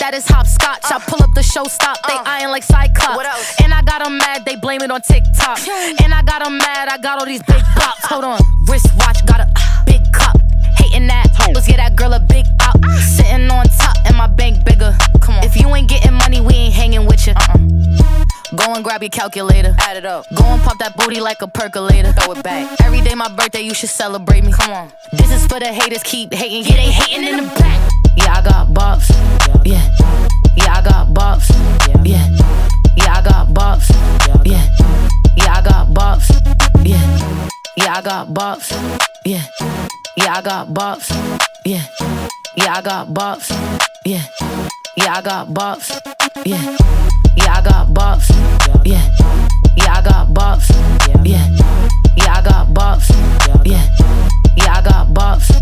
that is hopscotch. I pull up the show stop, they eyeing like Cyclops. What else? And I got them mad, they blame it on TikTok. And I got them mad, I got all these big bops. Hold on, wristwatch, got a big cup. Hating that, let's get that girl a big out. Sitting on top, and my bank bigger. Come on. If you ain't getting money, we ain't hanging with you. Go and grab your calculator, Add it up. go and pop that booty like a percolator. Throw it back. Every day my birthday, you should celebrate me. Come on. This is for the haters, keep hating. Yeah, they hating in the back. Yeah, I got bops. Yeah. Yeah, I got bops. Yeah. Yeah, I got bops. Yeah. Yeah, I got bops. Yeah. Yeah, I got bops. Yeah. Yeah, I got bops. Yeah. Yeah, I got bops. Yeah. Yeah, I got bops. Yeah. Yeah, I got bops. Yeah. Yeah, I got bops. Yeah. Yeah, I got bops. Yeah. Yeah, I got bops.